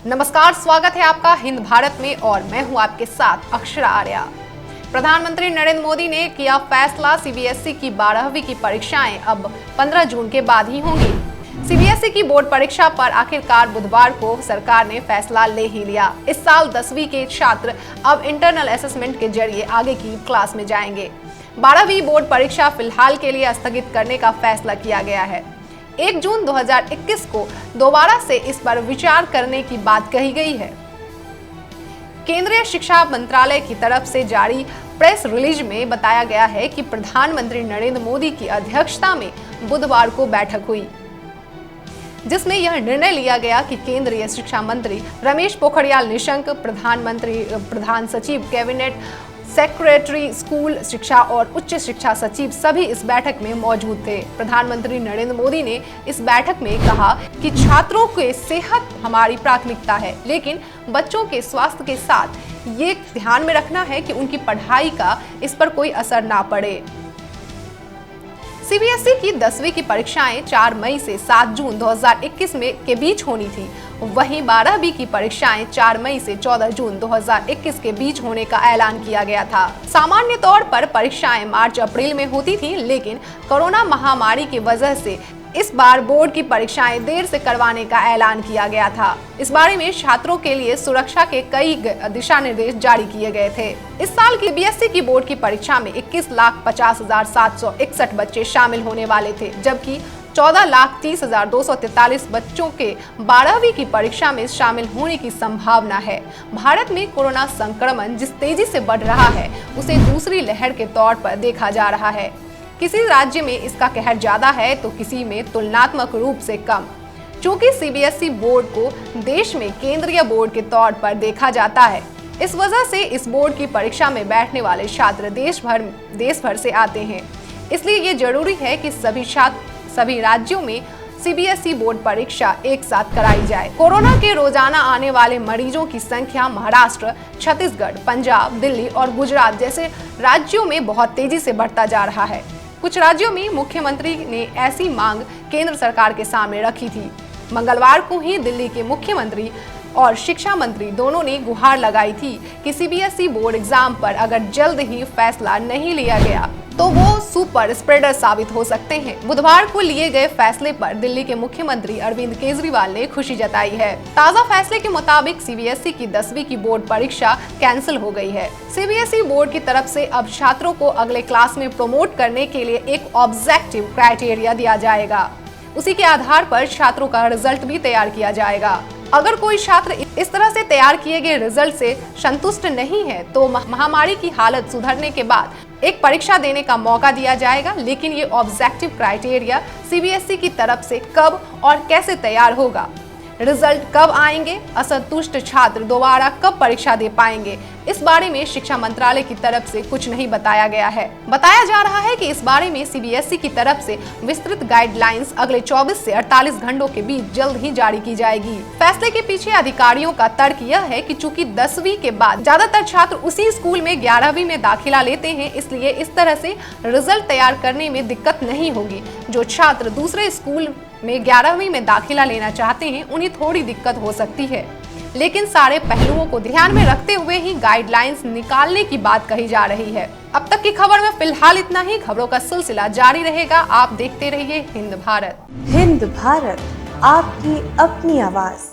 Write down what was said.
नमस्कार, स्वागत है आपका हिंद भारत में और मैं हूं आपके साथ अक्षरा आर्या। प्रधानमंत्री नरेंद्र मोदी ने किया फैसला, सीबीएसई की 12वीं की परीक्षाएं अब 15 जून के बाद ही होंगी। सीबीएसई की बोर्ड परीक्षा पर आखिरकार बुधवार को सरकार ने फैसला ले ही लिया। इस साल 10वीं के छात्र अब इंटरनल असेसमेंट के जरिए आगे की क्लास में जाएंगे। 12वीं बोर्ड परीक्षा फिलहाल के लिए स्थगित करने का फैसला किया गया है। 1 जून 2021 को दोबारा से इस पर विचार करने की बात कही गई है। केंद्रीय शिक्षा मंत्रालय की तरफ से जारी प्रेस रिलीज में बताया गया है कि प्रधानमंत्री नरेंद्र मोदी की अध्यक्षता में बुधवार को बैठक हुई, जिसमें यह निर्णय लिया गया कि केंद्रीय शिक्षा मंत्री रमेश पोखरियाल निशंक, प्रधान सचिव, कैबिनेट सेक्रेटरी, स्कूल शिक्षा और उच्च शिक्षा सचिव सभी इस बैठक में मौजूद थे। प्रधानमंत्री नरेंद्र मोदी ने इस बैठक में कहा कि छात्रों की सेहत हमारी प्राथमिकता है, लेकिन बच्चों के स्वास्थ्य के साथ ये ध्यान में रखना है कि उनकी पढ़ाई का इस पर कोई असर ना पड़े। सीबीएसई की 10वीं की परीक्षाएं 4 मई से 7 जून 2021 के बीच होनी थी। वहीं 12वीं की परीक्षाएं 4 मई से 14 जून 2021 के बीच होने का ऐलान किया गया था। सामान्य तौर पर परीक्षाएं मार्च-अप्रैल में होती थी, लेकिन कोरोना महामारी की वजह से इस बार बोर्ड की परीक्षाएं देर से करवाने का ऐलान किया गया था। इस बारे में छात्रों के लिए सुरक्षा के कई दिशा निर्देश जारी किए गए थे। इस साल की सीबीएसई की बोर्ड की परीक्षा में 21,50,761 बच्चे शामिल होने वाले थे, जबकि 14,30,243 बच्चों के 12वीं की परीक्षा में शामिल होने की संभावना है। भारत में कोरोना संक्रमण जिस तेजी से बढ़ रहा है, उसे दूसरी लहर के तौर पर देखा जा रहा है। किसी राज्य में इसका कहर ज्यादा है तो किसी में तुलनात्मक रूप से कम। चूंकि सीबीएसई बोर्ड को देश में केंद्रीय बोर्ड के तौर पर देखा जाता है, इस वजह से इस बोर्ड की परीक्षा में बैठने वाले छात्र देश भर से आते हैं। इसलिए ये जरूरी है कि सभी राज्यों में सीबीएसई बोर्ड परीक्षा एक साथ कराई जाए। कोरोना के रोजाना आने वाले मरीजों की संख्या महाराष्ट्र, छत्तीसगढ़, पंजाब, दिल्ली और गुजरात जैसे राज्यों में बहुत तेजी से बढ़ता जा रहा है। कुछ राज्यों में मुख्यमंत्री ने ऐसी मांग केंद्र सरकार के सामने रखी थी। मंगलवार को ही दिल्ली के मुख्यमंत्री और शिक्षा मंत्री दोनों ने गुहार लगाई थी कि सीबीएसई बोर्ड एग्जाम पर अगर जल्द ही फैसला नहीं लिया गया तो वो सुपर स्प्रेडर साबित हो सकते हैं। बुधवार को लिए गए फैसले पर दिल्ली के मुख्यमंत्री अरविंद केजरीवाल ने खुशी जताई है। ताजा फैसले के मुताबिक सीबीएसई की 10वीं की बोर्ड परीक्षा कैंसिल हो गई है। सीबीएसई बोर्ड की तरफ से अब छात्रों को अगले क्लास में प्रमोट करने के लिए एक ऑब्जेक्टिव क्राइटेरिया दिया जाएगा। उसी के आधार पर छात्रों का रिजल्ट भी तैयार किया जाएगा। अगर कोई छात्र इस तरह से तैयार किए गए रिजल्ट से संतुष्ट नहीं है तो महामारी की हालत सुधरने के बाद एक परीक्षा देने का मौका दिया जाएगा, लेकिन ये ऑब्जेक्टिव क्राइटेरिया सीबीएसई की तरफ से कब और कैसे तैयार होगा, रिजल्ट कब आएंगे, असंतुष्ट छात्र दोबारा कब परीक्षा दे पाएंगे, इस बारे में शिक्षा मंत्रालय की तरफ से कुछ नहीं बताया गया है। बताया जा रहा है कि इस बारे में सीबीएसई की तरफ से विस्तृत गाइडलाइंस अगले 24 से 48 घंटों के बीच जल्द ही जारी की जाएगी। फैसले के पीछे अधिकारियों का तर्क यह है कि चूंकि 10वीं के बाद ज्यादातर छात्र उसी स्कूल में 11वीं में दाखिला लेते हैं, इसलिए इस तरह से रिजल्ट तैयार करने में दिक्कत नहीं होगी। जो छात्र दूसरे स्कूल में 11वीं में दाखिला लेना चाहते हैं, उन्हें थोड़ी दिक्कत हो सकती है, लेकिन सारे पहलुओं को ध्यान में रखते हुए ही गाइडलाइंस निकालने की बात कही जा रही है। अब तक की खबर में फिलहाल इतना ही। खबरों का सिलसिला जारी रहेगा। आप देखते रहिए हिंद भारत। हिंद भारत, आपकी अपनी आवाज।